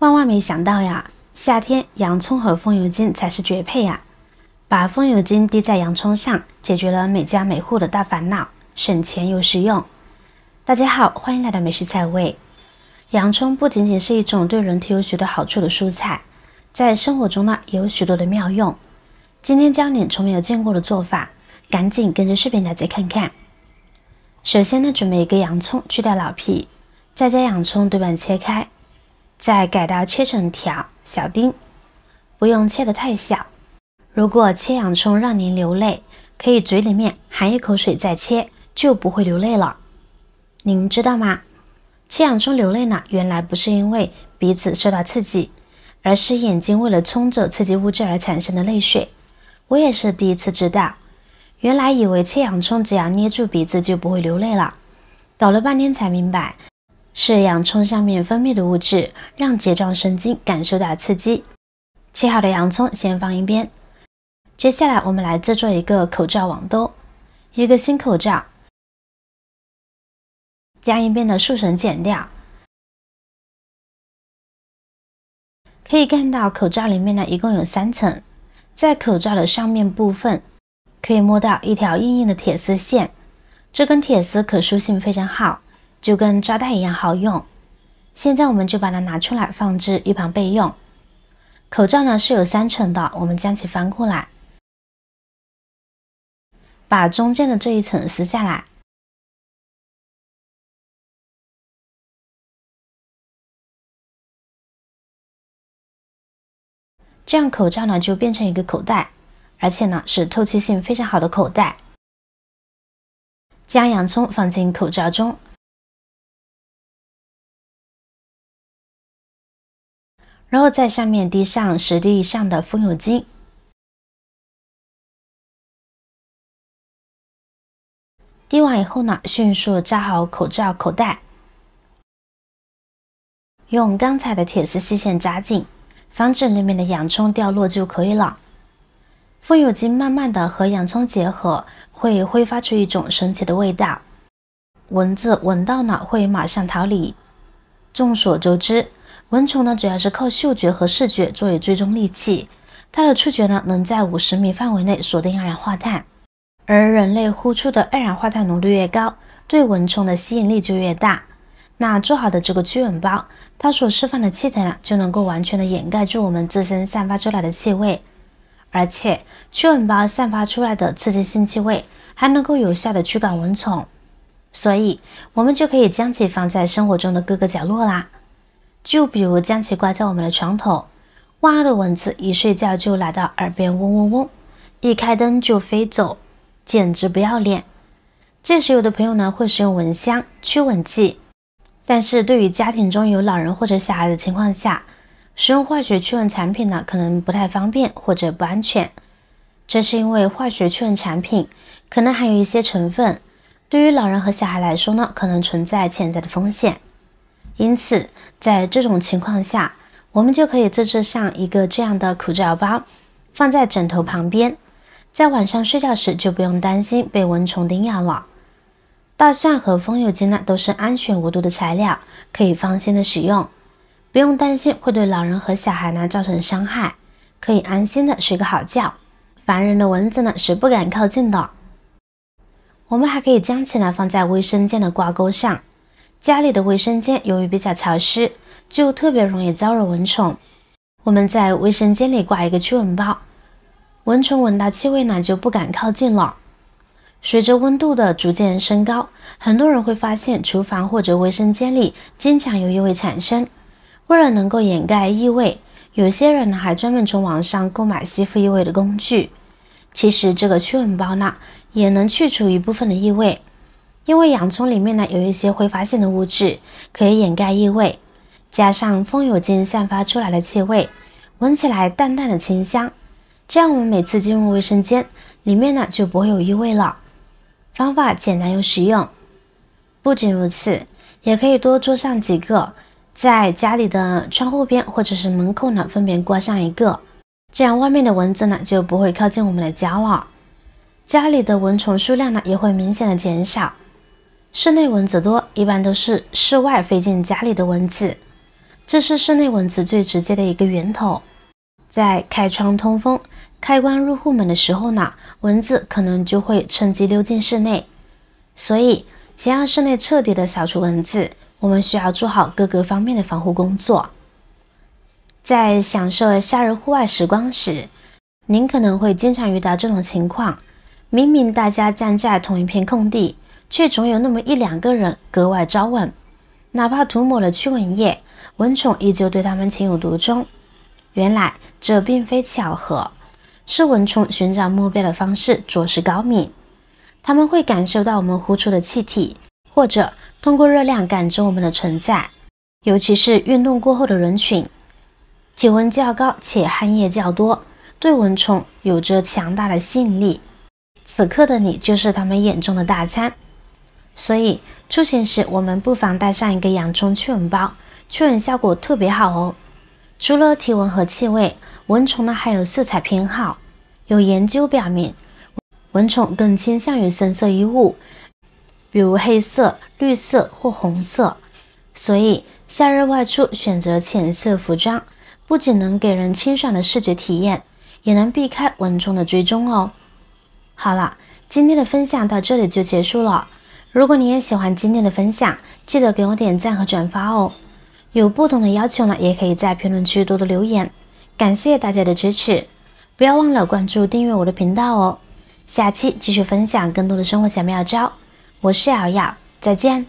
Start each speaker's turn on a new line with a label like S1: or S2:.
S1: 万万没想到呀，夏天洋葱和风油精才是绝配呀！把风油精滴在洋葱上，解决了每家每户的大烦恼，省钱又实用。大家好，欢迎来到美食菜味。洋葱不仅仅是一种对人体有许多好处的蔬菜，在生活中呢也有许多的妙用。今天教你从没有见过的做法，赶紧跟着视频了解看看。首先呢，准备一个洋葱，去掉老皮，再将洋葱对半切开，再改刀切成条小丁，不用切得太小。如果切洋葱让您流泪，可以嘴里面含一口水再切，就不会流泪了。您知道吗？切洋葱流泪呢，原来不是因为鼻子受到刺激，而是眼睛为了冲走刺激物质而产生的泪水。我也是第一次知道，原来以为切洋葱只要捏住鼻子就不会流泪了，搞了半天才明白，是洋葱上面分泌的物质让睫状神经感受到刺激。切好的洋葱先放一边，接下来我们来制作一个口罩网兜。一个新口罩，将一边的束绳剪掉。可以看到口罩里面呢一共有3层，在口罩的上面部分可以摸到一条硬硬的铁丝线，这根铁丝可塑性非常好，就跟扎带一样好用。现在我们就把它拿出来放置一旁备用。口罩呢是有3层的，我们将其翻过来，把中间的这一层撕下来，这样口罩呢就变成一个口袋，而且呢是透气性非常好的口袋。将洋葱放进口罩中，然后在上面滴上10滴以上的风油精，滴完以后呢，迅速扎好口罩口袋，用刚才的铁丝细线扎紧，防止里面的洋葱掉落就可以了。风油精慢慢的和洋葱结合，会挥发出一种神奇的味道，蚊子闻到呢会马上逃离。众所周知，蚊虫呢主要是靠嗅觉和视觉作为追踪利器，它的触觉呢能在50米范围内锁定二氧化碳，而人类呼出的二氧化碳浓度越高，对蚊虫的吸引力就越大。那做好的这个驱蚊包，它所释放的气体呢就能够完全的掩盖住我们自身散发出来的气味，而且驱蚊包散发出来的刺激性气味还能够有效的驱赶蚊虫，所以我们就可以将其放在生活中的各个角落啦。就比如将其挂在我们的床头，万恶的蚊子一睡觉就来到耳边嗡嗡嗡，一开灯就飞走，简直不要脸。这时有的朋友呢会使用蚊香、驱蚊剂，但是对于家庭中有老人或者小孩的情况下，使用化学驱蚊产品呢可能不太方便或者不安全。这是因为化学驱蚊产品可能含有一些成分，对于老人和小孩来说呢可能存在潜在的风险。因此在这种情况下，我们就可以自制上一个这样的口罩包，放在枕头旁边，在晚上睡觉时就不用担心被蚊虫叮咬了。大蒜和风油精呢都是安全无毒的材料，可以放心的使用，不用担心会对老人和小孩呢造成伤害，可以安心的睡个好觉。烦人的蚊子呢是不敢靠近的。我们还可以将其呢放在卫生间的挂钩上，家里的卫生间由于比较潮湿，就特别容易招惹蚊虫。我们在卫生间里挂一个驱蚊包，蚊虫闻到气味呢就不敢靠近了。随着温度的逐渐升高，很多人会发现厨房或者卫生间里经常有异味产生。为了能够掩盖异味，有些人呢还专门从网上购买吸附异味的工具。其实这个驱蚊包呢也能去除一部分的异味，因为洋葱里面呢有一些挥发性的物质可以掩盖异味，加上风油精散发出来的气味，闻起来淡淡的清香，这样我们每次进入卫生间里面呢就不会有异味了。方法简单又实用。不仅如此，也可以多做上几个，在家里的窗户边或者是门口呢分别挂上一个，这样外面的蚊子呢就不会靠近我们的家了，家里的蚊虫数量呢也会明显的减少。室内蚊子多，一般都是室外飞进家里的蚊子，这是室内蚊子最直接的一个源头。在开窗通风、开关入户门的时候呢，蚊子可能就会趁机溜进室内。所以，想让室内彻底的扫除蚊子，我们需要做好各个方面的防护工作。在享受夏日户外时光时，您可能会经常遇到这种情况：明明大家站在同一片空地，却总有那么一两个人格外招蚊，哪怕涂抹了驱蚊液，蚊虫依旧对他们情有独钟。原来这并非巧合，是蚊虫寻找目标的方式着实高明。它们会感受到我们呼出的气体，或者通过热量感知我们的存在。尤其是运动过后的人群，体温较高且汗液较多，对蚊虫有着强大的吸引力。此刻的你就是他们眼中的大餐。所以出行时我们不妨带上一个洋葱驱蚊包，驱蚊效果特别好哦。除了体温和气味，蚊虫呢还有色彩偏好。有研究表明，蚊虫更倾向于深色衣物，比如黑色、绿色或红色。所以夏日外出选择浅色服装，不仅能给人清爽的视觉体验，也能避开蚊虫的追踪哦。好了，今天的分享到这里就结束了。如果你也喜欢今天的分享，记得给我点赞和转发哦。有不同的要求呢，也可以在评论区多多留言。感谢大家的支持，不要忘了关注订阅我的频道哦。下期继续分享更多的生活小妙招，我是瑶瑶，再见。